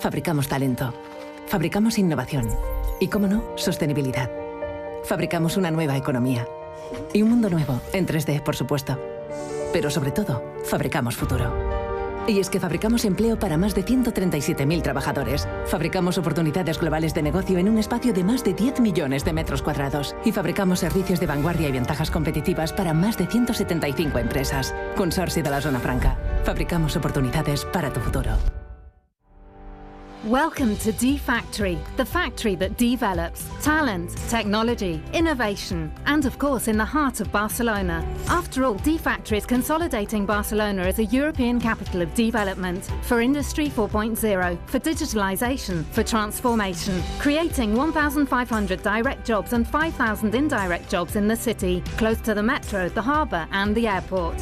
Fabricamos talento. Fabricamos innovación. Y, cómo no, sostenibilidad. Fabricamos una nueva economía. Y un mundo nuevo, en 3D, por supuesto. Pero sobre todo, fabricamos futuro. Y es que fabricamos empleo para más de 137.000 trabajadores. Fabricamos oportunidades globales de negocio en un espacio de más de 10 millones de metros cuadrados. Y fabricamos servicios de vanguardia y ventajas competitivas para más de 175 empresas. Consorcio de la Zona Franca. Fabricamos oportunidades para tu futuro. Welcome to D-Factory, the factory that develops talent, technology, innovation, and of course in the heart of Barcelona. After all, D-Factory is consolidating Barcelona as a European capital of development for Industry 4.0, for digitalization, for transformation, creating 1,500 direct jobs and 5,000 indirect jobs in the city, close to the metro, the harbour and the airport.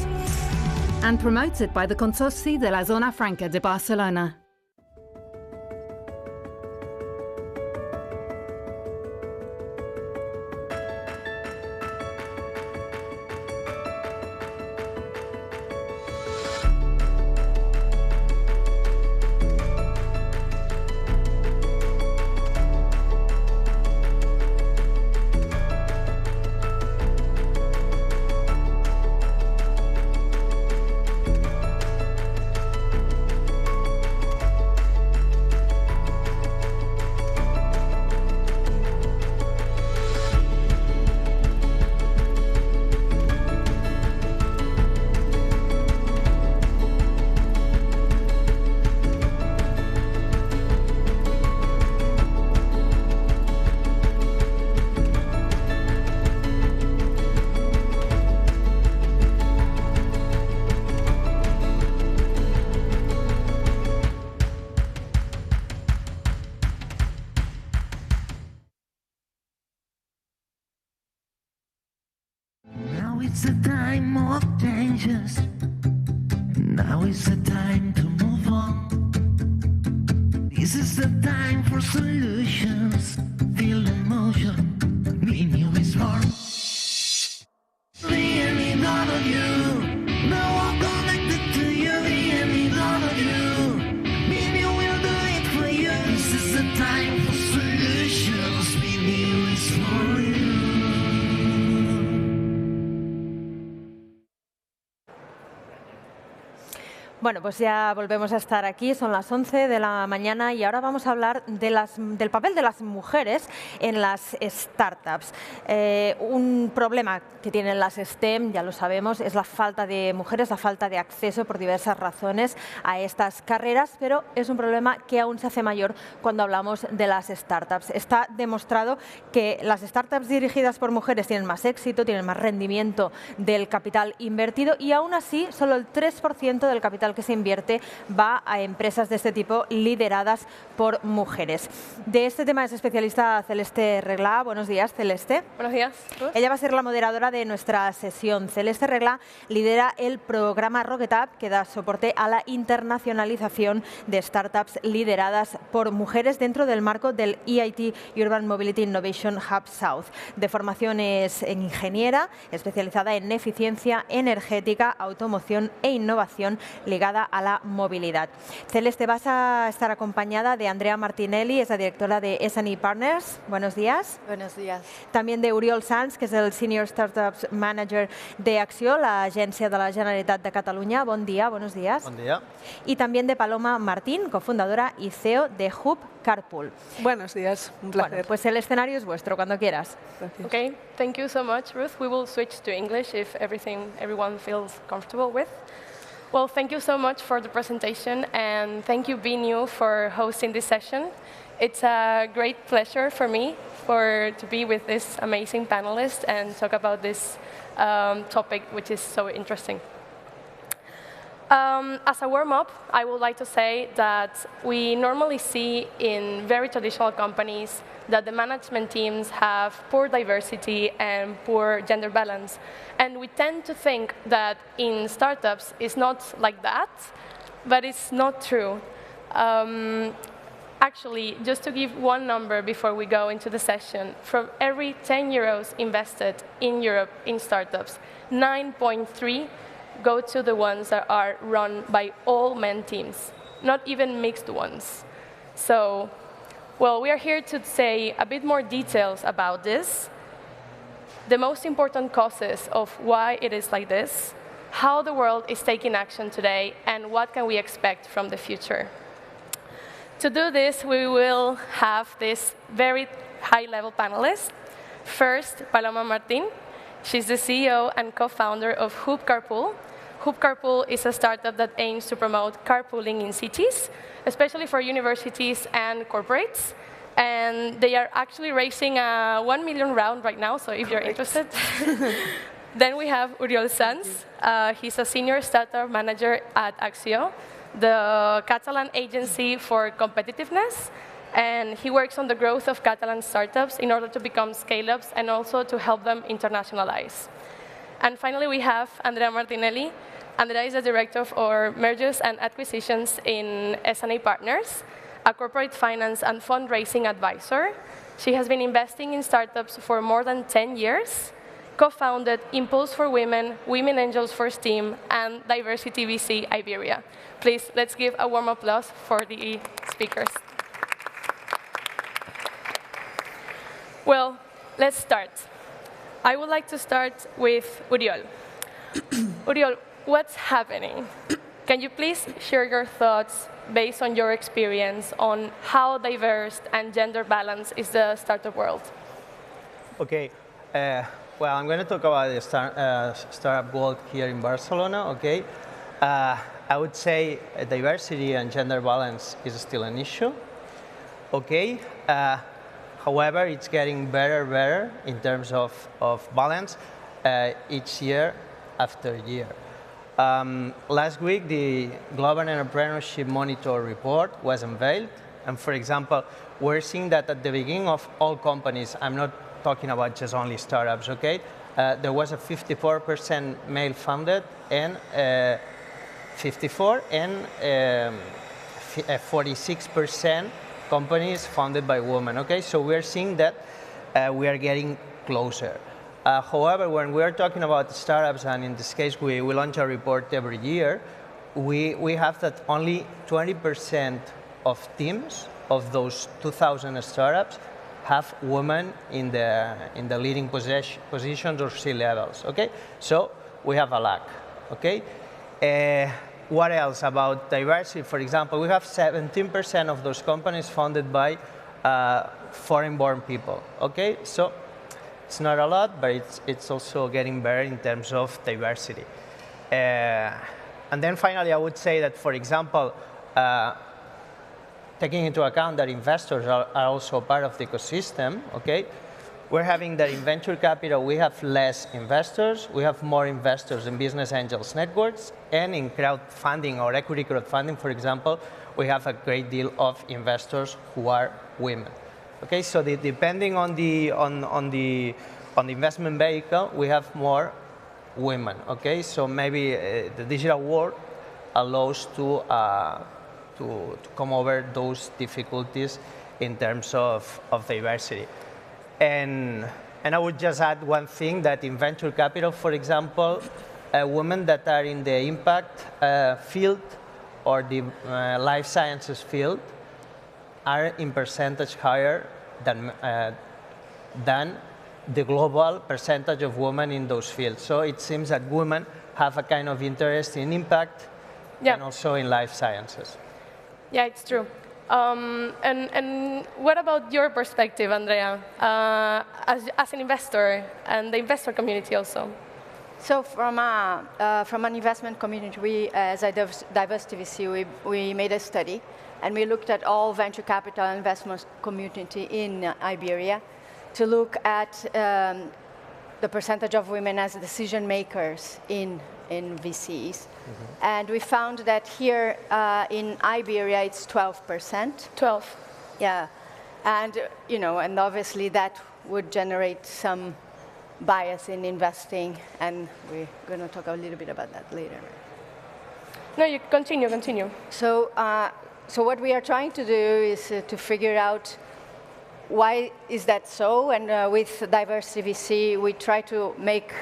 And promoted by the Consorcio de la Zona Franca de Barcelona. Now it's a time of changes. Now is the time to move on. This is the time for solutions. Feel the motion. BNEW is born. BNEW, none of you. Now I'm connected to you. BNEW, none of you. BNEW will do it for you. This is the time for solutions. BNEW is for you. Bueno, pues ya volvemos a estar aquí, son las 11 de la mañana y ahora vamos a hablar del papel de las mujeres en las startups. Un problema que tienen las STEM, ya lo sabemos, es la falta de mujeres, la falta de acceso por diversas razones a estas carreras, pero es un problema que aún se hace mayor cuando hablamos de las startups. Está demostrado que las startups dirigidas por mujeres tienen más éxito, tienen más rendimiento del capital invertido y aún así solo el 3% del capital que se invierte va a empresas de este tipo lideradas por mujeres. De este tema es especialista Celeste Reglá. Buenos días, Celeste. Buenos días. Ella va a ser la moderadora de nuestra sesión. Celeste Reglá lidera el programa Rocket Up que da soporte a la internacionalización de startups lideradas por mujeres dentro del marco del EIT Urban Mobility Innovation Hub South. De formación es ingeniera, especializada en eficiencia energética, automoción e innovación ligada a la movilidad. Celeste, vas a estar acompañada de Andrea Martinelli, es la directora de S&E Partners. Buenos días. Buenos días. También de Oriol Sanz, que es el Senior Startups Manager de Acció, la agència de la Generalitat de Catalunya. Bon dia, buenos días. Buen día. Y también de Paloma Martín, cofundadora y CEO de Hub Carpool. Buenos días, un placer. Bueno, pues el escenario es vuestro, cuando quieras. Gracias. Okay, thank you so much, Ruth. We will switch to English if everyone feels comfortable with. Well, thank you so much for the presentation, and thank you, BNEW, for hosting this session. It's a great pleasure for me to be with this amazing panelist and talk about this topic, which is so interesting. As a warm-up, I would like to say that we normally see in very traditional companies that the management teams have poor diversity and poor gender balance. And we tend to think that in startups it's not like that, but it's not true. Actually, just to give one number before we go into the session, from every 10 euros invested in Europe in startups, 9.3 go to the ones that are run by all men teams, not even mixed ones. So, well, we are here to say a bit more details about this, the most important causes of why it is like this, how the world is taking action today, and what can we expect from the future. To do this, we will have this very high-level panelists. First, Paloma Martin. She's the CEO and co-founder of Hoop Carpool. Hoop Carpool is a startup that aims to promote carpooling in cities, especially for universities and corporates. And they are actually raising a 1 million round right now, so if you're interested. Then we have Uriol Sanz. He's a senior startup manager at Acció, the Catalan agency for competitiveness. And he works on the growth of Catalan startups in order to become scale-ups and also to help them internationalize. And finally, we have Andrea Martinelli. Andrea is the director of our mergers and acquisitions in S&A Partners, a corporate finance and fundraising advisor. She has been investing in startups for more than 10 years, co-founded Impulse for Women, Women Angels for STEAM, and Diversity VC Iberia. Please, let's give a warm applause for the speakers. Well, let's start. I would like to start with Uriol. Uriol, what's happening? Can you please share your thoughts based on your experience on how diverse and gender balanced is the startup world? Okay. Well, I'm going to talk about the startup world here in Barcelona. Okay. I would say diversity and gender balance is still an issue. Okay. However, it's getting better in terms of balance each year after year. Last week, the Global Entrepreneurship Monitor report was unveiled. And for example, we're seeing that at the beginning of all companies, I'm not talking about just only startups, okay? There was a 54% male founded and 46% companies founded by women, okay? So we're seeing that we are getting closer. However, when we are talking about startups, and in this case we launch a report every year, we have that only 20% of teams of those 2,000 startups have women in the leading positions or C-levels, okay? So we have a lack, okay? What else about diversity? For example, we have 17% of those companies founded by foreign-born people, okay? So it's not a lot, but it's also getting better in terms of diversity. And then finally, I would say that, for example, taking into account that investors are also part of the ecosystem, okay? We're having that in venture capital, we have less investors. We have more investors in business angels networks. And in crowdfunding or equity crowdfunding, for example, we have a great deal of investors who are women. Okay, so depending on the investment vehicle, we have more women. Okay, so maybe the digital world allows to come over those difficulties in terms of diversity. And I would just add one thing, that in venture capital, for example, women that are in the impact field or the life sciences field are in percentage higher than the global percentage of women in those fields. So it seems that women have a kind of interest in impact and also in life sciences. Yeah, it's true. And what about your perspective, Andrea, as an investor and the investor community also? So from an investment community, we, as a diversity VC, we made a study, and we looked at all venture capital investment community in Iberia to look at the percentage of women as decision makers in VCs. Mm-hmm. And we found that here in Iberia, it's 12%. 12. Yeah. And, and obviously that would generate some bias in investing, and we're going to talk a little bit about that later. No, you continue. So what we are trying to do is to figure out why is that so, and with Diversity VC, we try to make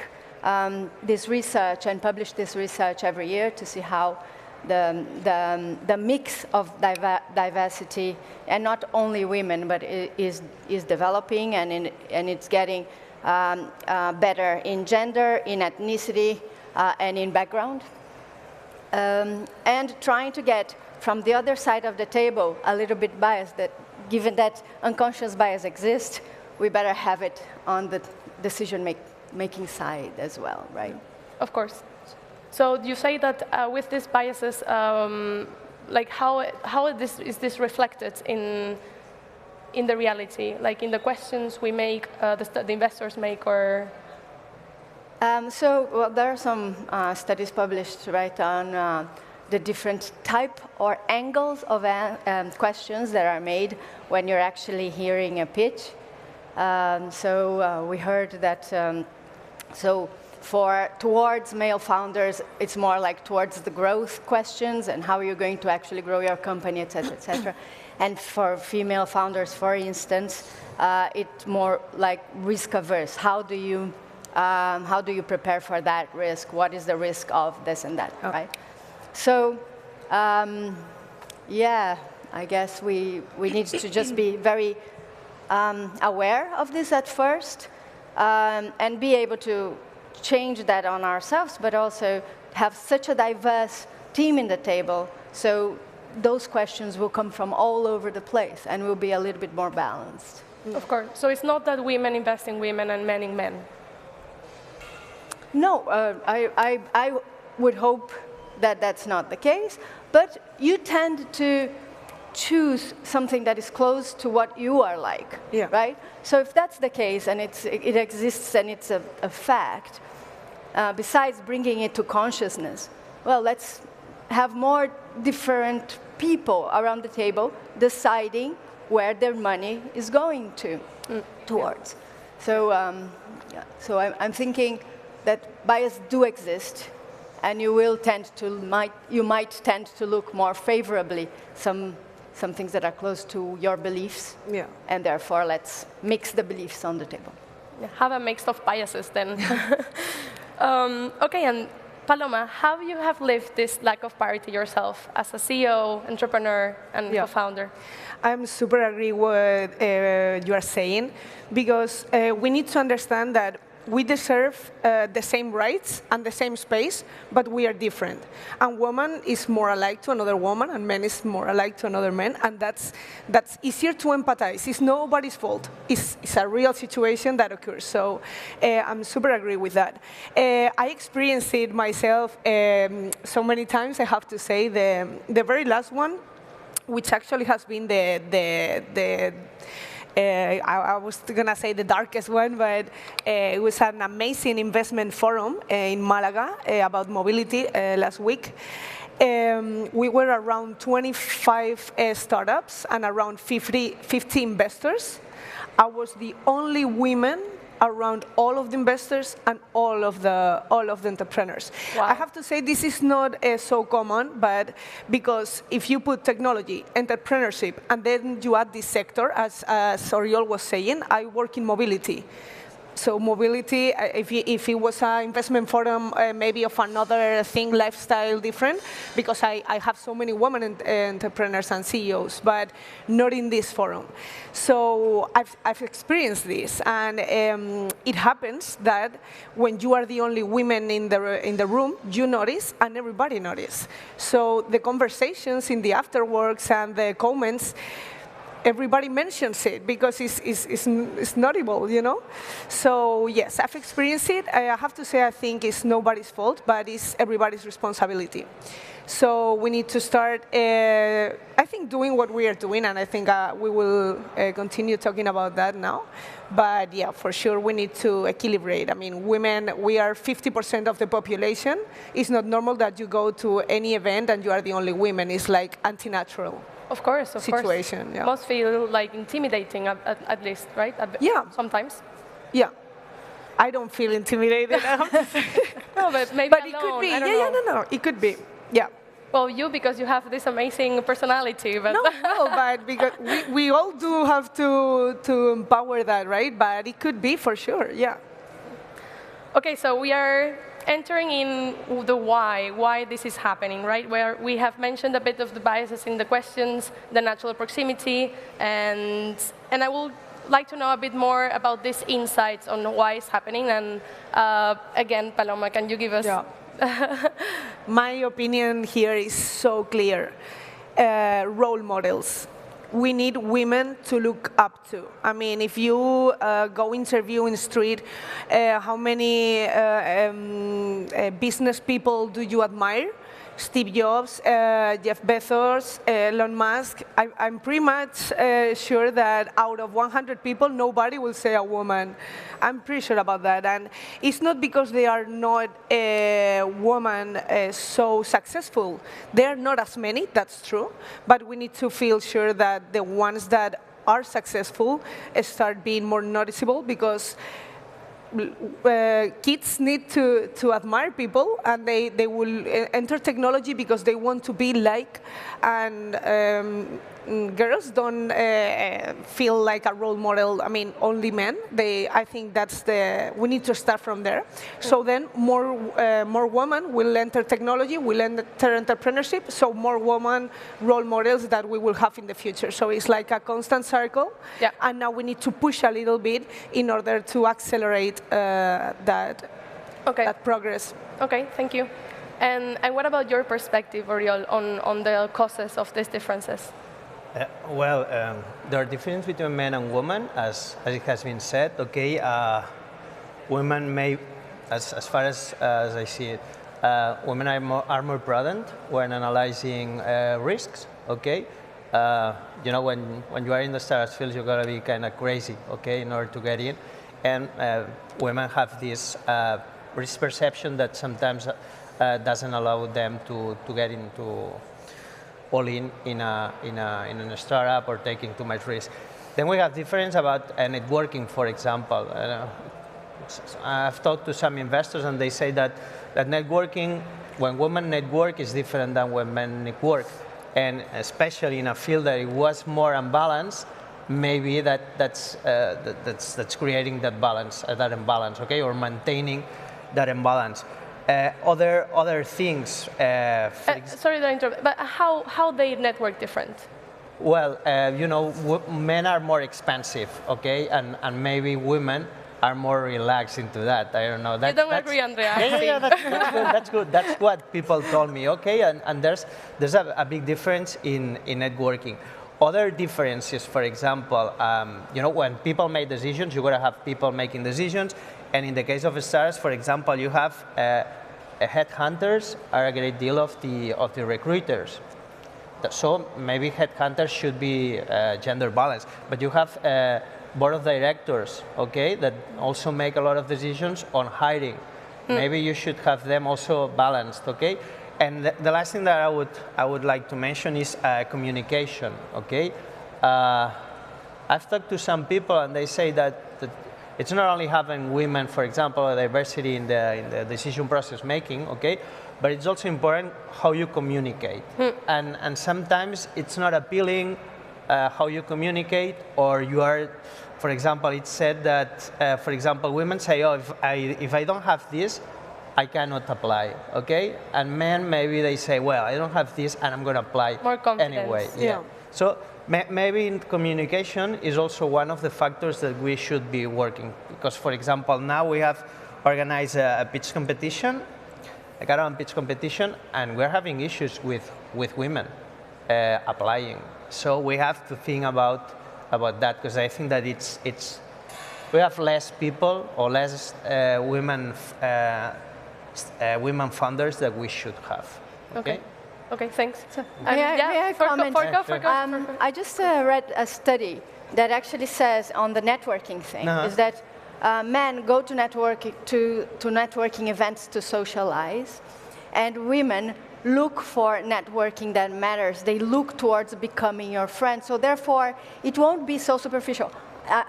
this research and publish this research every year to see how the mix of diversity, and not only women, but it is developing, and it's getting better in gender, in ethnicity, and in background. And trying to get from the other side of the table a little bit biased, that given that unconscious bias exists, we better have it on the decision-making side as well, right? Of course. So you say that with these biases, like how is this reflected in the reality, like in the questions we make, the investors make, or? So there are some studies published, right, on the different type or angles of questions that are made when you're actually hearing a pitch. So we heard that, towards male founders, it's more like towards the growth questions and how you're going to actually grow your company, et cetera, et cetera. And for female founders, for instance, it's more like risk averse. How do you prepare for that risk? What is the risk of this and that, right? So, yeah, I guess we need to just be very aware of this at first, and be able to change that on ourselves, but also have such a diverse team in the table, so those questions will come from all over the place and will be a little bit more balanced. Of course. So it's not that women invest in women and men in men. No, I would hope that that's not the case, but you tend to choose something that is close to what you are like, right? So if that's the case, and it exists and it's a fact, besides bringing it to consciousness, well, let's have more different people around the table deciding where their money is going towards. So, so I'm thinking that bias do exist, and you might tend to look more favorably some things that are close to your beliefs, and therefore let's mix the beliefs on the table. Yeah, have a mix of biases then. Okay, and Paloma, how you have lived this lack of parity yourself as a CEO, entrepreneur, and co-founder? I'm super agree with what you are saying, because we need to understand that we deserve the same rights and the same space, but we are different. And woman is more alike to another woman, and man is more alike to another man, and that's easier to empathize. It's nobody's fault. It's a real situation that occurs. So I'm super agree with that. I experienced it myself so many times, I have to say. The very last one, which actually has been I was going to say the darkest one, but it was an amazing investment forum in Malaga about mobility last week. We were around 25 startups and around 50 investors. I was the only woman around all of the investors and all of the entrepreneurs. Wow. I have to say this is not so common, but because if you put technology, entrepreneurship, and then you add this sector, as Oriol was saying, I work in mobility. So mobility, if it was an investment forum, maybe of another thing, lifestyle different, because I have so many women entrepreneurs and CEOs, but not in this forum. So I've experienced this, and it happens that when you are the only women in the room, you notice, and everybody notices. So the conversations in the afterworks and the comments, everybody mentions it because it's notable, you know? So yes, I've experienced it. I have to say I think it's nobody's fault, but it's everybody's responsibility. So we need to start, I think, doing what we are doing, and I think we will continue talking about that now. But yeah, for sure, we need to equilibrate. I mean, women, we are 50% of the population. It's not normal that you go to any event and you are the only women. It's like anti-natural. Of course, of situation, course. Must feel like intimidating at least, right? Sometimes. Yeah. I don't feel intimidated. I have to say. No, but maybe but alone. It could be. No. It could be. Yeah. Well, because you have this amazing personality, but no, but because we all do have to empower that, right? But it could be for sure. Yeah. Okay, so we are entering in the why this is happening, right? Where we have mentioned a bit of the biases in the questions, the natural proximity, and I will like to know a bit more about these insights on why it's happening. And again, Paloma, can you give us? Yeah. My opinion here is so clear. Role models. We need women to look up to. I mean, if you go interview in the street, how many business people do you admire? Steve Jobs, Jeff Bezos, Elon Musk. I'm pretty much sure that out of 100 people, nobody will say a woman. I'm pretty sure about that. And it's not because they are not women so successful. There are not as many, that's true. But we need to feel sure that the ones that are successful start being more noticeable, because kids need to admire people, and they will enter technology because they want to be like, and girls don't feel like a role model. I mean, only men. I think we need to start from there. So then more women will enter technology, will enter entrepreneurship, so more women role models that we will have in the future. So it's like a constant circle, yeah. And now we need to push a little bit in order to accelerate that progress. Okay, thank you. And what about your perspective, Oriol, on the causes of these differences? There are differences between men and women, as it has been said. Okay, women may, as far as I see it, women are more prudent when analyzing risks. Okay, you know, when you are in the startup field, you gotta be kind of crazy, okay, in order to get in. And women have this risk perception that sometimes doesn't allow them to get into all in a startup or taking too much risk. Then we have difference about networking, for example. I've talked to some investors and they say that networking, when women network, is different than when men network. And especially in a field that it was more unbalanced, maybe that's creating that balance, that imbalance, okay, or maintaining that imbalance. Other things. Sorry to interrupt, but how they network different? Well, you know, men are more expensive, okay, and maybe women are more relaxed into that. I don't know. You don't agree, Andrea? Yeah, that's good. That's what people told me, okay, and there's a big difference in networking. Other differences, for example, you know, when people make decisions, you're going to have people making decisions. And in the case of startups, for example, you have headhunters are a great deal of the recruiters. So maybe headhunters should be gender balanced. But you have board of directors, okay, that also make a lot of decisions on hiring. Maybe you should have them also balanced, okay. And the last thing that I would like to mention is communication, okay. I've talked to some people and they say that it's not only having women, for example, diversity in the decision process making, okay, but it's also important how you communicate. And sometimes it's not appealing how you communicate, or you are, for example, it's said that, for example, women say, oh, if I don't have this, I cannot apply, okay? And men, maybe they say, well, I don't have this and I'm going to apply more confidence. Anyway. Yeah. So maybe in communication is also one of the factors that we should be working. Because, for example, now we have organized a pitch competition, a caravan pitch competition, and we're having issues with women applying. So we have to think about that, because I think that we have less people or less women founders that we should have. Okay. Okay, thanks. So, may I comment? I just read a study that actually says on the networking thing is that men go to networking events to socialize, and women look for networking that matters. They look towards becoming your friend. So therefore, it won't be so superficial.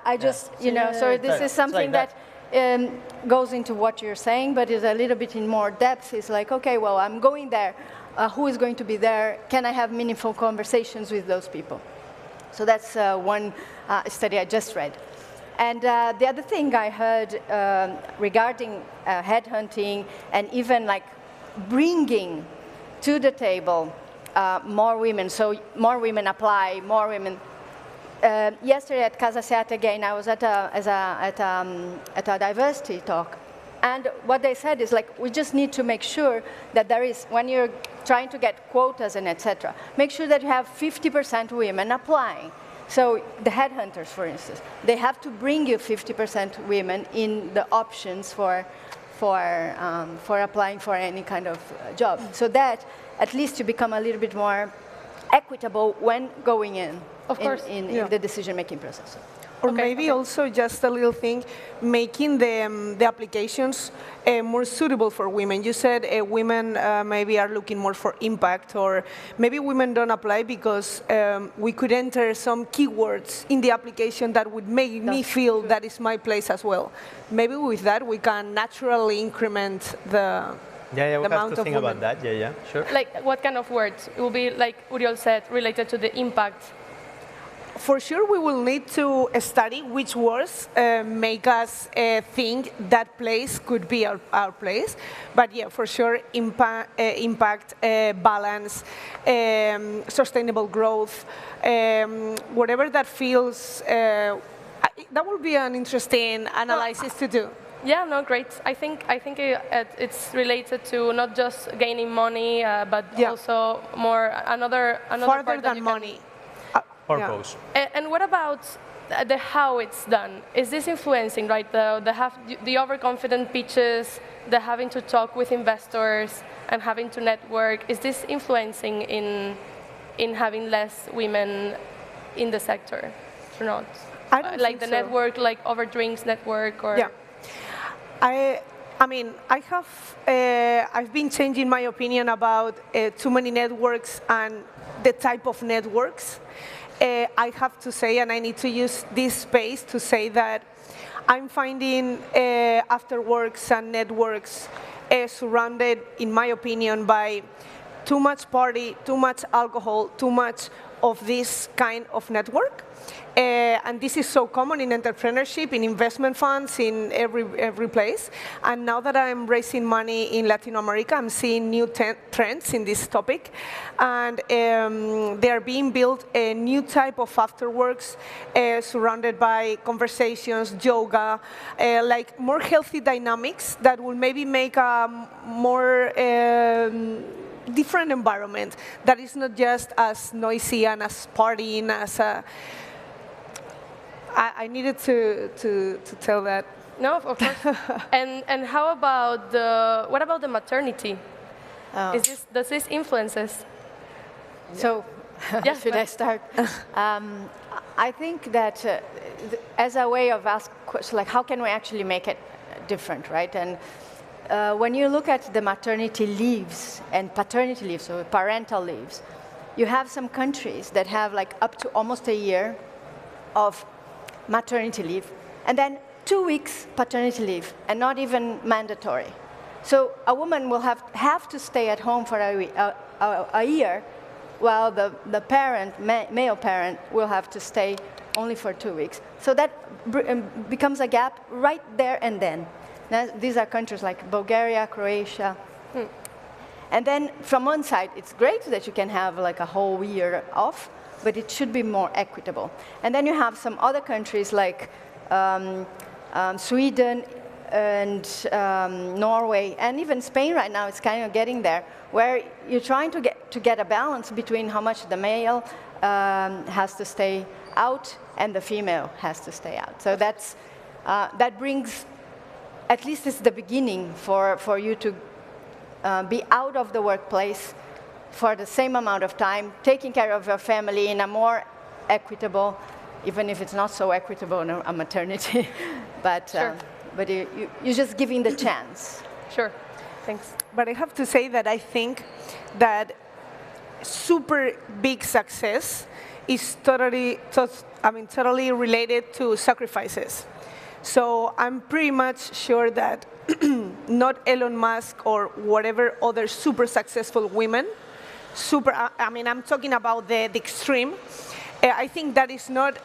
I just, you know, so this is something like that goes into what you're saying, but is a little bit in more depth. It's like, okay, well, I'm going there. Who is going to be there? Can I have meaningful conversations with those people? So that's one study I just read. And the other thing I heard regarding headhunting and even like bringing to the table more women, so more women apply, more women. Yesterday at Casa Seat again, I was at a diversity talk. And what they said is like, we just need to make sure that there is, when you're trying to get quotas and etc., make sure that you have 50% women applying. So the headhunters, for instance, they have to bring you 50% women in the options for applying for any kind of job. So that at least you become a little bit more equitable when going in. Of course. In the decision-making process. Or maybe also just a little thing, making the applications more suitable for women. You said women maybe are looking more for impact, or maybe women don't apply because we could enter some keywords in the application that would make me feel that is my place as well. Maybe with that we can naturally increment the we have amount to of think women. about that. Yeah, sure. Like what kind of words? It will be, like Uriel said, related to the impact. For sure, we will need to study which words make us think that place could be our place. But yeah, for sure, impact, balance, sustainable growth, whatever that feels, that will be an interesting analysis to do. Yeah, no, great. I think it's related to not just gaining money, but also more another farther part than money. Purpose. And what about the how it's done? Is this influencing, right? The overconfident pitches, the having to talk with investors and having to network. Is this influencing in having less women in the sector or not? I don't like think the so. network, like over drinks network, or yeah. I mean, I've been changing my opinion about too many networks and the type of networks. I have to say, and I need to use this space to say that I'm finding afterworks and networks surrounded, in my opinion, by too much party, too much alcohol, too much of this kind of network. And this is so common in entrepreneurship, in investment funds, in every place. And now that I'm raising money in Latin America, I'm seeing new trends in this topic. And they are being built a new type of afterworks surrounded by conversations, yoga, like more healthy dynamics that will maybe make a more different environment that is not just as noisy and as partying as a... I needed to tell that. No, of course. and how about what about the maternity? Does this influence us? So, should I start? I think that as a way of asking questions, like how can we actually make it different, right? And when you look at the maternity leaves and paternity leaves, so parental leaves, you have some countries that have like up to almost a year of maternity leave, and then 2 weeks paternity leave, and not even mandatory. So a woman will have to stay at home for a year, while the parent, male parent, will have to stay only for 2 weeks. So that becomes a gap right there and then. Now, these are countries like Bulgaria, Croatia. And then from one side, it's great that you can have like a whole year off, but it should be more equitable. And then you have some other countries like Sweden and Norway, and even Spain right now is kind of getting there, where you're trying to get a balance between how much the male has to stay out and the female has to stay out. So that brings, at least it's the beginning for you to be out of the workplace for the same amount of time, taking care of your family in a more equitable, even if it's not so equitable in a maternity, but sure. But you're just giving the chance. Sure, thanks. But I have to say that I think that super big success is totally related to sacrifices. So I'm pretty much sure that not Elon Musk or whatever other super successful women, I'm talking about the extreme, I think that is not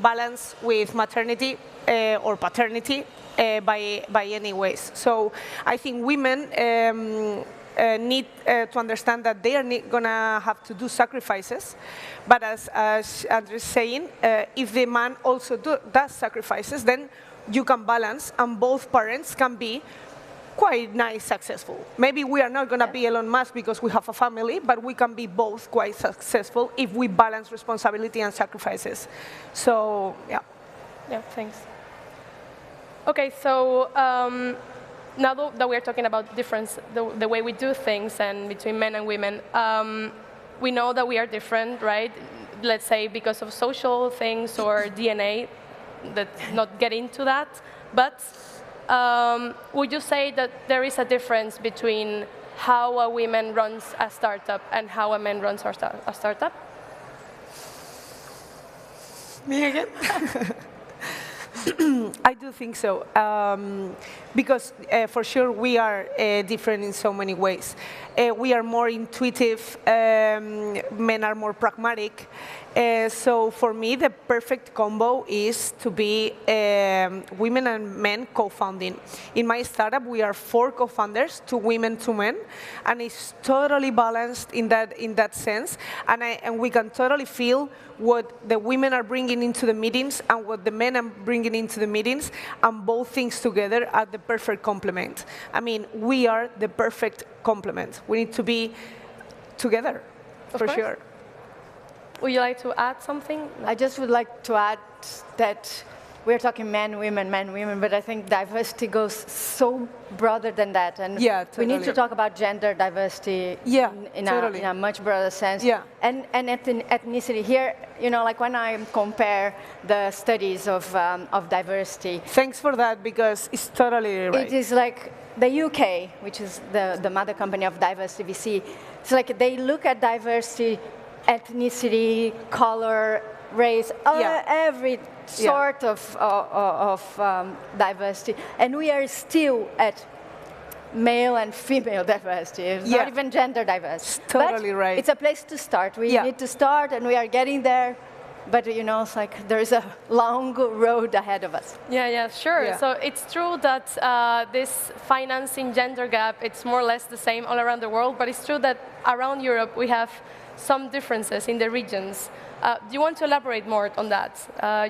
balanced with maternity or paternity by any ways. So I think women need to understand that they are gonna have to do sacrifices, but as Andrea is saying, if the man also does sacrifices, then you can balance, and both parents can be quite nice, successful. Maybe we are not going to be Elon Musk because we have a family, but we can be both quite successful if we balance responsibility and sacrifices. So, yeah. Yeah, thanks. Okay, so now that we're talking about difference, the way we do things and between men and women, we know that we are different, right? Let's say because of social things or DNA, let's not get into that, but would you say that there is a difference between how a woman runs a startup and how a man runs a startup? Me again? I do think so, because for sure we are different in so many ways. We are more intuitive, men are more pragmatic. So for me, the perfect combo is to be women and men co-founding. In my startup, we are 4 co-founders, 2 women, 2 men, and it's totally balanced in that sense. And we can totally feel what the women are bringing into the meetings and what the men are bringing into the meetings, and both things together are the perfect complement. I mean, we are the perfect complement. We need to be together, for sure. Would you like to add something? I just would like to add that we're talking men, women, but I think diversity goes so broader than that. And we need to talk about gender diversity in a much broader sense. Yeah. And ethnicity. Here, you know, like when I compare the studies of diversity. Thanks for that, because it's totally right. It is like the UK, which is the mother company of Diversity VC. It's like they look at diversity, ethnicity, color, race, every sort of diversity, and we are still at male and female diversity. It's not even gender diversity. It's totally right. It's a place to start. We need to start, and we are getting there. But you know, it's like there's a long road ahead of us. Yeah, sure. Yeah. So it's true that this financing gender gap, it's more or less the same all around the world. But it's true that around Europe we have some differences in the regions. Do you want to elaborate more on that?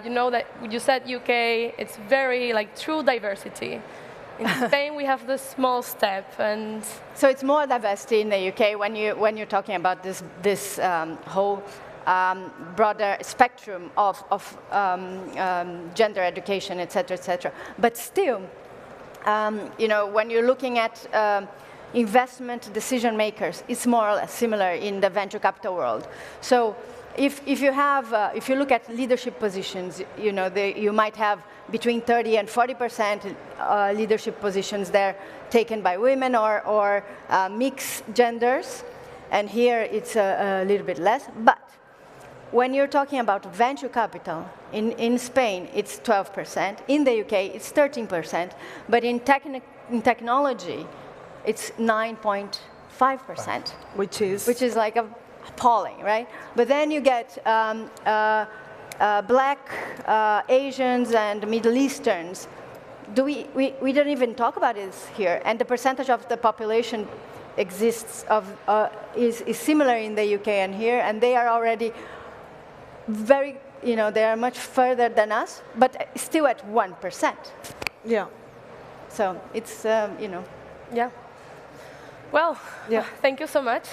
You know that you said UK, it's very like true diversity. In Spain, we have the small step, and so it's more diversity in the UK when you're talking about this whole broader spectrum of gender education, etc., etc. But still, you know, when you're looking at investment decision makers, it's more or less similar in the venture capital world. So if you look at leadership positions, you know, you might have between 30 and 40% leadership positions there taken by women or mixed genders, and here it's a little bit less. But when you're talking about venture capital, in Spain it's 12%, in the UK it's 13%, but in technology it's 9.5%, which is like appalling, right? But then you get Black, Asians, and Middle Easterns. We don't even talk about it here, and the percentage of the population exists is similar in the UK and here, and they are already very, you know, they are much further than us, but still at 1%. Yeah. So it's you know. Yeah. Well, thank you so much.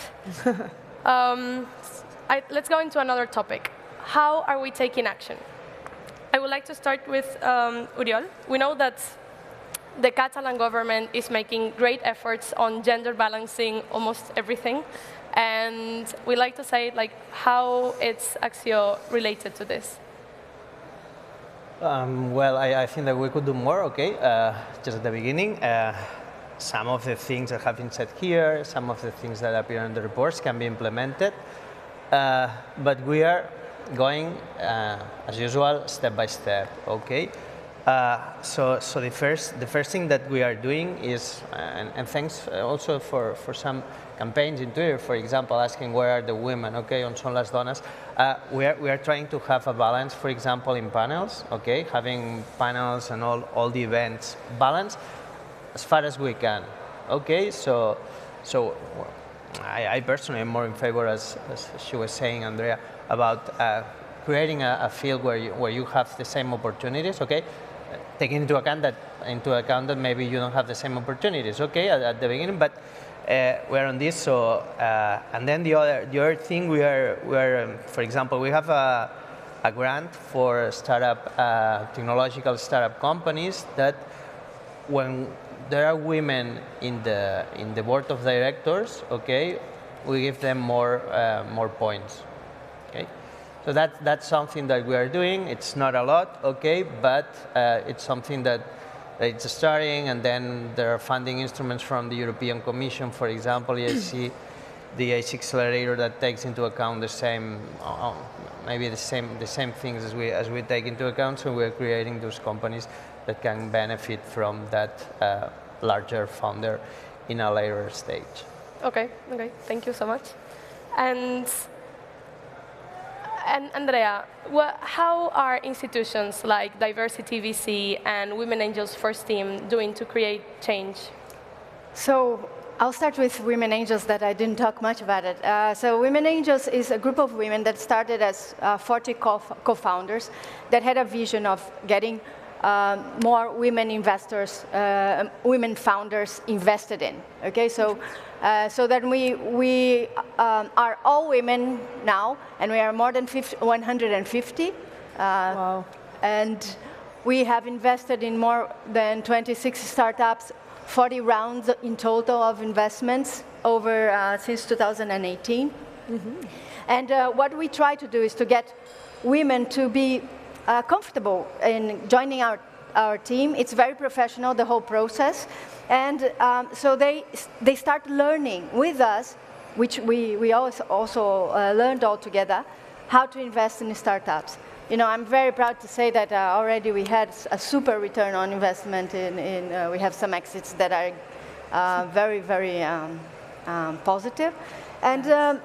Let's go into another topic. How are we taking action? I would like to start with Uriol. We know that the Catalan government is making great efforts on gender balancing almost everything. And we like to say, like, how is Axio related to this? Well, I think that we could do more, okay? Just at the beginning. Some of the things that have been said here, some of the things that appear in the reports can be implemented, but we are going, as usual, step by step, okay? So the first thing that we are doing is, and thanks also for some campaigns in Twitter, for example, asking where are the women, okay, on Son las Donas. We are trying to have a balance, for example, in panels, okay, having panels and all the events balanced as far as we can, okay. So I personally am more in favor, as she was saying, Andrea, about creating a field where you have the same opportunities, okay. Taking into account that maybe you don't have the same opportunities, okay, at the beginning, but we're on this. So and then the other thing we are for example, we have a grant for startup technological startup companies that when there are women in the board of directors, okay, we give them more points, okay. So that's something that we are doing. It's not a lot, okay, but it's something that it's starting, and then there are funding instruments from the European Commission, for example, EIC, the EIC accelerator that takes into account the same, maybe the same things as we take into account. So we're creating those companies that can benefit from that larger founder in a later stage. Okay, thank you so much. And Andrea, how are institutions like Diversity VC and Women Angels First Team doing to create change? So I'll start with Women Angels, that I didn't talk much about it. So Women Angels is a group of women that started as 40 co-founders that had a vision of getting more women investors, women founders invested in. Okay, so that we are all women now, and we are more than 150. Wow. And we have invested in more than 26 startups, 40 rounds in total of investments over since 2018. Mm-hmm. And what we try to do is to get women to be comfortable in joining our team. It's very professional, the whole process. And so they start learning with us, which we also learned all together, how to invest in startups. You know, I'm very proud to say that already we had a super return on investment. We have some exits that are very, very positive. And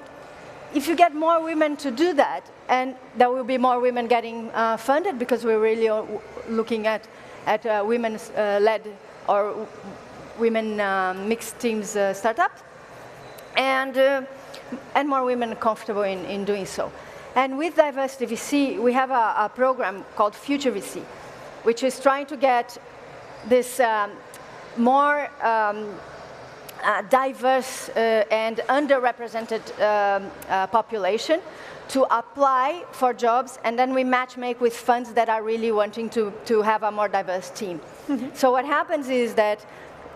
if you get more women to do that, and there will be more women getting funded, because we're really looking at women's led or women mixed teams startups, and more women comfortable in doing so. And with Diversity VC, we have a program called Future VC, which is trying to get this more diverse and underrepresented population to apply for jobs, and then we matchmake with funds that are really wanting to have a more diverse team. Mm-hmm. So what happens is that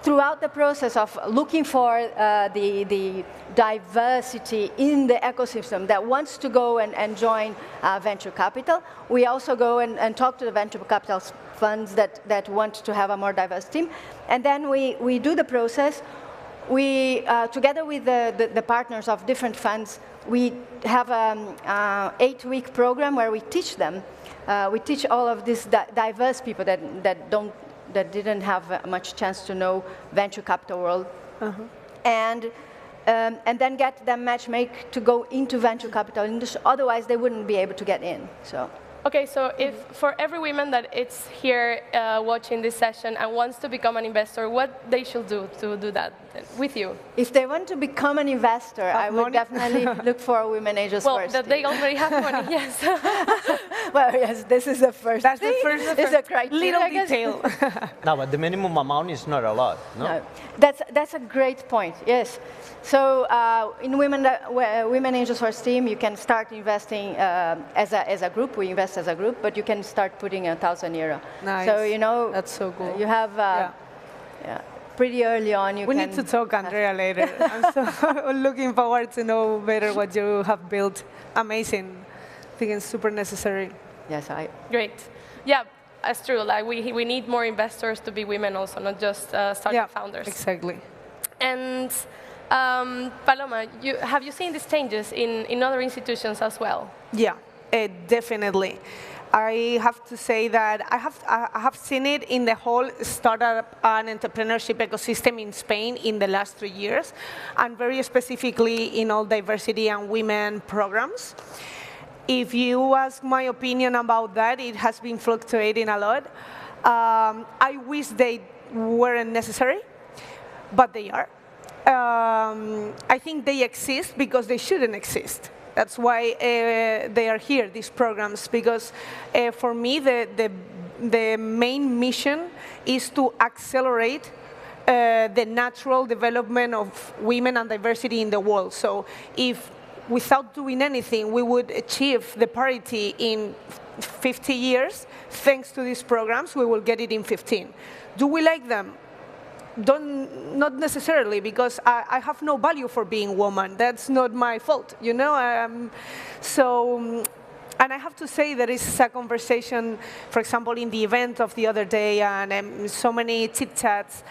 throughout the process of looking for the diversity in the ecosystem that wants to go and join venture capital, we also go and talk to the venture capital funds that want to have a more diverse team. And then we do the process. We, together with the partners of different funds, we have an 8-week program where we teach them. We teach all of these diverse people that didn't have much chance to know venture capital world, and then get them matchmake to go into venture capital industry. Otherwise, they wouldn't be able to get in. So. Okay, so if for every woman that is here watching this session and wants to become an investor, what they should do to do that with you? If they want to become an investor, I would definitely look for Women Angels first. Well, they already have money, yes. Well, yes, this is the first. That's the first. It's a criteria, little detail. No, but the minimum amount is not a lot, no? No, that's a great point. Yes. So in Women Angels First Team, you can start investing as a group. We invest as a group, but you can start putting €1,000. Nice. So you know, that's so cool. You have pretty early on. We need to talk, Andrea, later. I'm so looking forward to know better what you have built. Amazing. I think it's super necessary. Yes, Great. Yeah, that's true. Like we need more investors to be women also, not just startup founders. Exactly. And Paloma, have you seen these changes in other institutions as well? Yeah. definitely. I have to say that I have seen it in the whole startup and entrepreneurship ecosystem in Spain in the last 3 years, and very specifically in all diversity and women programs. If you ask my opinion about that, it has been fluctuating a lot. I wish they weren't necessary, but they are. I think they exist because they shouldn't exist. That's why they are here, these programs, because for me, the main mission is to accelerate the natural development of women and diversity in the world. So if without doing anything, we would achieve the parity in 50 years, thanks to these programs, we will get it in 15. Do we like them? Not necessarily, because I have no value for being a woman. That's not my fault, you know? And I have to say there is a conversation, for example, in the event of the other day, and so many chit-chats.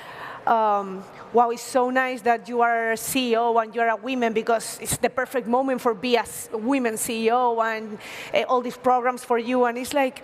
Wow, it's so nice that you are a CEO and you're a woman, because it's the perfect moment for being a women CEO, and all these programs for you, and it's like,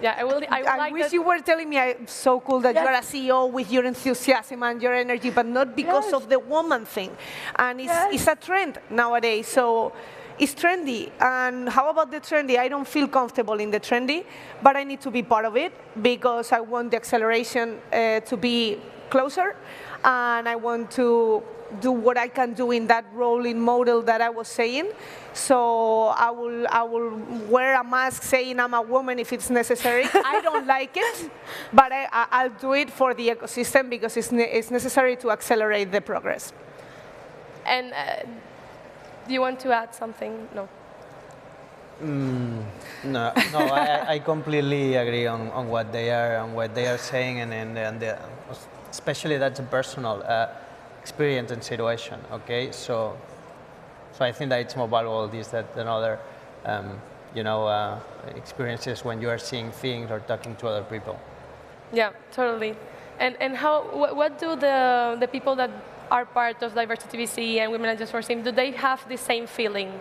Yeah, I wish you were telling me it's so cool that you're a CEO with your enthusiasm and your energy, but not because of the woman thing. And it's a trend nowadays, so it's trendy. And how about the trendy? I don't feel comfortable in the trendy, but I need to be part of it because I want the acceleration to be closer, and I want to do what I can do in that rolling model that I was saying. So I will wear a mask saying I'm a woman if it's necessary. I don't like it, but I'll do it for the ecosystem because it's necessary to accelerate the progress. And do you want to add something? No. No, I completely agree on what they are saying, and especially that's a personal experience and situation. Okay, so I think that it's more valuable than other, experiences when you are seeing things or talking to other people. Yeah, totally. And what do the people that are part of Diversity VC and Women Just for STEM, do they have the same feeling?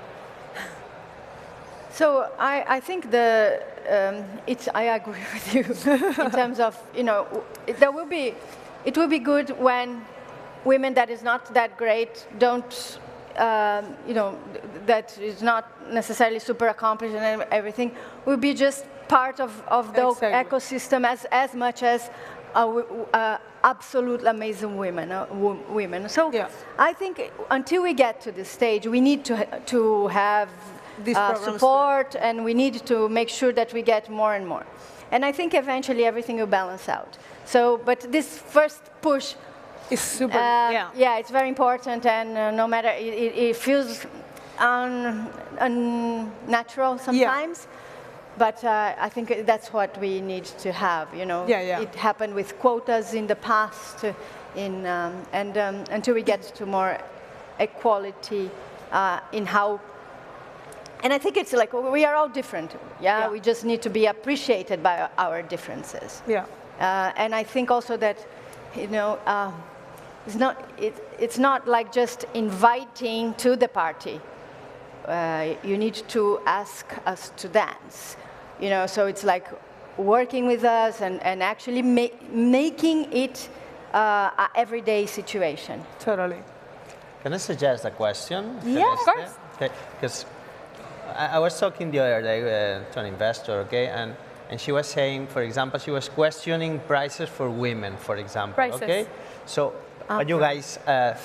So I think I agree with you in terms of, it will be good when women that is not that great don't, that is not necessarily super accomplished and everything, will be just part of the ecosystem as much as absolute amazing women. So I think until we get to this stage, we need to have support, and we need to make sure that we get more and more. And I think eventually everything will balance out. So, but this first push is super, it's very important, and no matter, it feels unnatural sometimes, but I think that's what we need to have, It happened with quotas in the past, and until we get to more equality in how. And I think it's like we are all different. We just need to be appreciated by our differences. And I think also that, it's not like just inviting to the party. You need to ask us to dance. So it's like working with us and actually making it an everyday situation. Totally. Can I suggest a question? Yeah, of course. Okay, because I was talking the other day to an investor, okay, and she was saying, for example, she was questioning prices for women, for example, okay? So what do you guys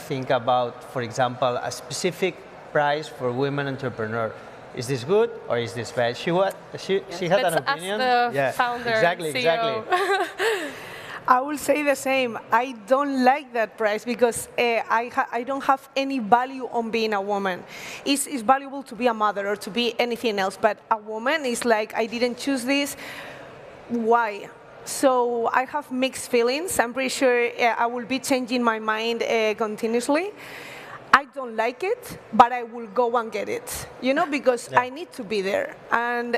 think about, for example, a specific price for women entrepreneur? Is this good or is this bad? She had an opinion. Ask the founder, exactly, CEO. Exactly. I will say the same. I don't like that price because I don't have any value on being a woman. It's valuable to be a mother or to be anything else, but a woman is like, I didn't choose this. Why? So I have mixed feelings. I'm pretty sure I will be changing my mind continuously. I don't like it, but I will go and get it, because I need to be there. And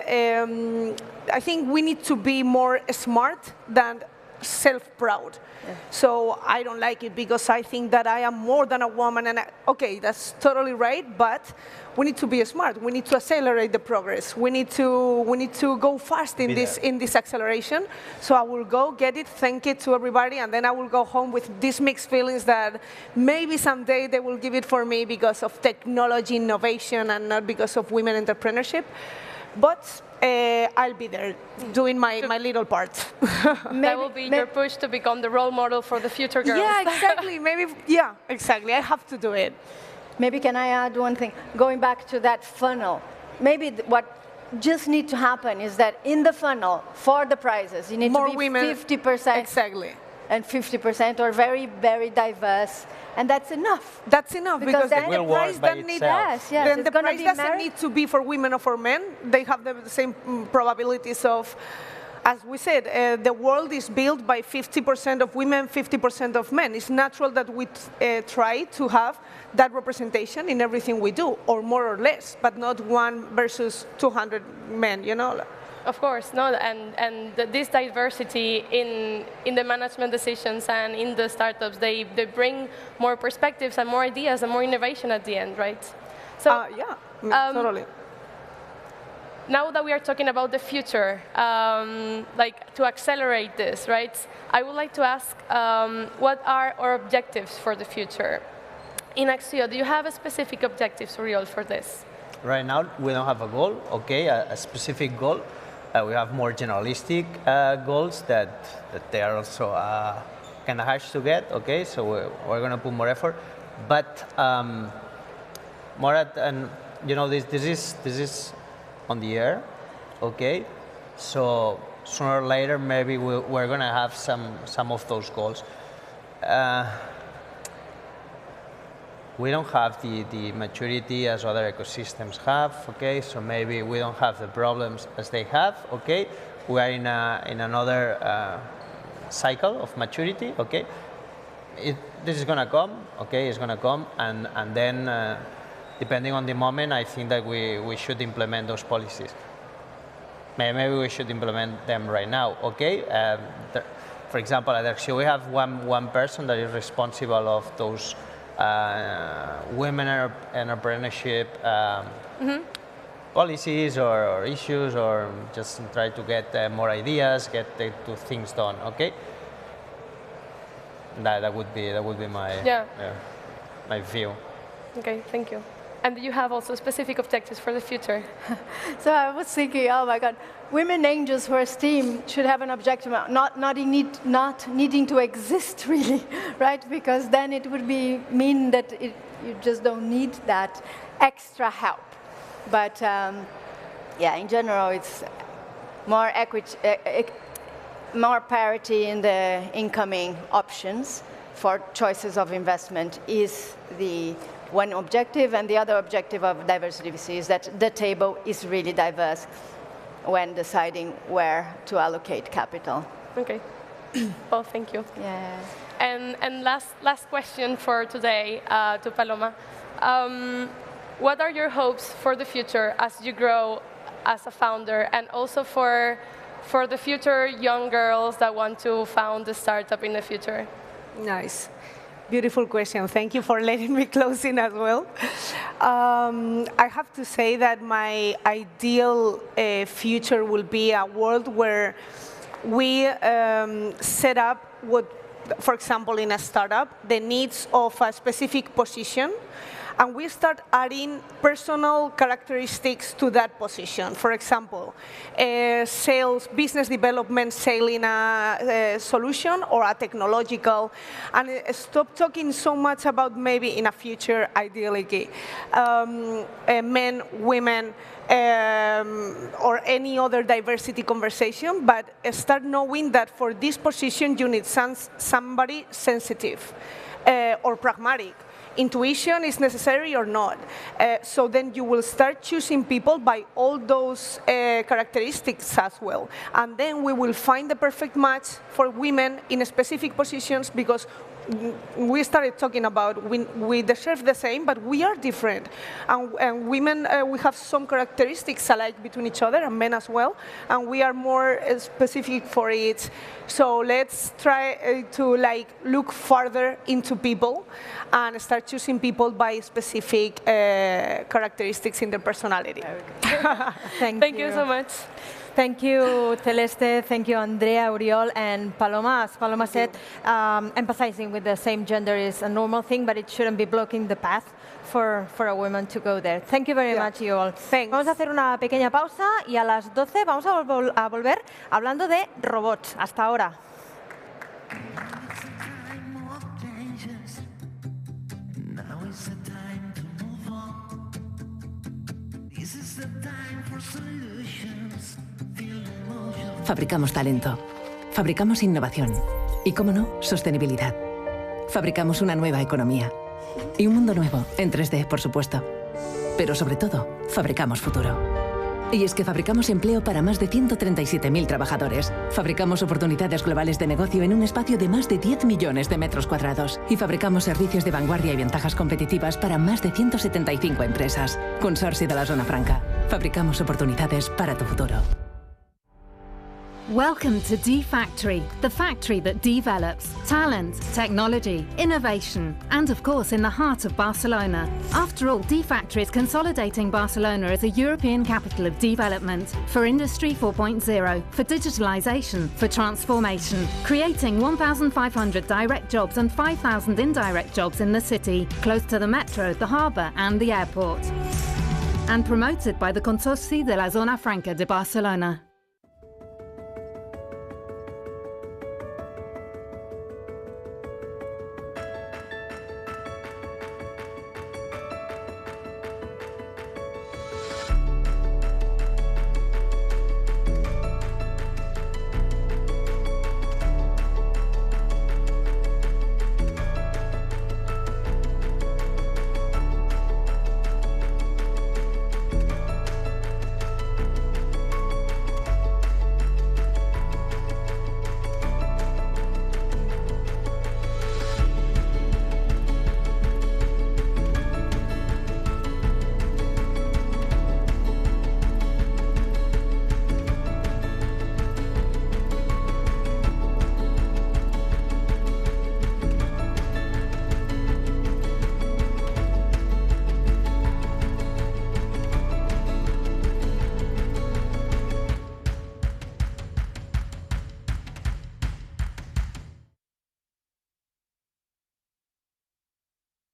I think we need to be more smart than self-proud. Yeah. So I don't like it because I think that I am more than a woman. And okay, that's totally right, but we need to be smart. We need to accelerate the progress. We need to go fast in this acceleration. So I will go get it, thank it to everybody, and then I will go home with these mixed feelings that maybe someday they will give it for me because of technology innovation and not because of women entrepreneurship. But I'll be there doing my little part. That will be your push to become the role model for the future girls. Yeah, exactly. Maybe, yeah, exactly. I have to do it. Maybe can I add one thing? Going back to that funnel, maybe what just needs to happen is that in the funnel for the prizes, you need more to be women, 50%. Exactly. And 50% or very, very diverse. And that's enough. That's enough because then the prize doesn't need then the prize doesn't need to be for women or for men. They have the same probabilities of, as we said, the world is built by 50% of women, 50% of men. It's natural that we try to have that representation in everything we do, or more or less, but not 1 versus 200 men, you know? Of course, no, and this diversity in the management decisions and in the startups, they bring more perspectives and more ideas and more innovation at the end, right? So yeah, totally. Now that we are talking about the future, like to accelerate this, right? I would like to ask, what are our objectives for the future? In Axio, do you have a specific objectives, Oriol, for this? Right now, we don't have a goal, okay, a specific goal. We have more generalistic goals that they are also kind of hard to get, okay, so we're going to put more effort. But more at, and you know, this is on the air, okay, so sooner or later maybe we're going to have some of those goals. We don't have the maturity as other ecosystems have, okay? So maybe we don't have the problems as they have, okay? We are in another cycle of maturity, okay? This is gonna come, okay? It's gonna come, and then depending on the moment, I think that we should implement those policies. Maybe we should implement them right now, okay? For example, at Axio, we have one person that is responsible of those women entrepreneurship policies or issues, or just try to get more ideas, get to things done. Okay, that would be my my view. Okay, thank you. And do you have also specific objectives for the future? So I was thinking, oh my God, women angels who are STEAM should have an objective, not needing to exist really, right? Because then it would mean that you just don't need that extra help. But yeah, in general, it's more equity, more parity in the incoming options for choices of investment is the one objective, and the other objective of diversity is that the table is really diverse when deciding where to allocate capital. Okay. Well, thank you. Yeah. And last question for today to Paloma. What are your hopes for the future as you grow as a founder, and also for the future young girls that want to found a startup in the future? Nice. Beautiful question. Thank you for letting me close in as well. I have to say that my ideal future will be a world where we set up what, for example, in a startup, the needs of a specific position, and we start adding personal characteristics to that position. For example, sales, business development, selling a solution or a technological, and stop talking so much about maybe in a future, ideally, men, women, or any other diversity conversation, but start knowing that for this position you need somebody sensitive or pragmatic. Intuition is necessary or not. So then you will start choosing people by all those characteristics as well. And then we will find the perfect match for women in specific positions, because we started talking about we deserve the same, but we are different. And women, we have some characteristics alike between each other, and men as well, and we are more specific for it. So let's try to look further into people and start choosing people by specific characteristics in their personality. Thank you so much. Thank you, Celeste. Thank you, Andrea, Uriol, and Paloma. As Paloma said, emphasizing with the same gender is a normal thing, but it shouldn't be blocking the path for a woman to go there. Thank you very much, you all. Thanks. Vamos a hacer una pequeña pausa y a las 12 vamos a volver hablando de robots. Hasta ahora. Fabricamos talento, fabricamos innovación y, cómo no, sostenibilidad. Fabricamos una nueva economía y un mundo nuevo, en 3D, por supuesto. Pero sobre todo, fabricamos futuro. Y es que fabricamos empleo para más de 137.000 trabajadores. Fabricamos oportunidades globales de negocio en un espacio de más de 10 millones de metros cuadrados. Y fabricamos servicios de vanguardia y ventajas competitivas para más de 175 empresas. Consorcio de la Zona Franca. Fabricamos oportunidades para tu futuro. Welcome to D-Factory, the factory that develops talent, technology, innovation, and of course in the heart of Barcelona. After all, D-Factory is consolidating Barcelona as a European capital of development for Industry 4.0, for digitalization, for transformation, creating 1,500 direct jobs and 5,000 indirect jobs in the city, close to the metro, the harbour and the airport. And promoted by the Consorcio de la Zona Franca de Barcelona.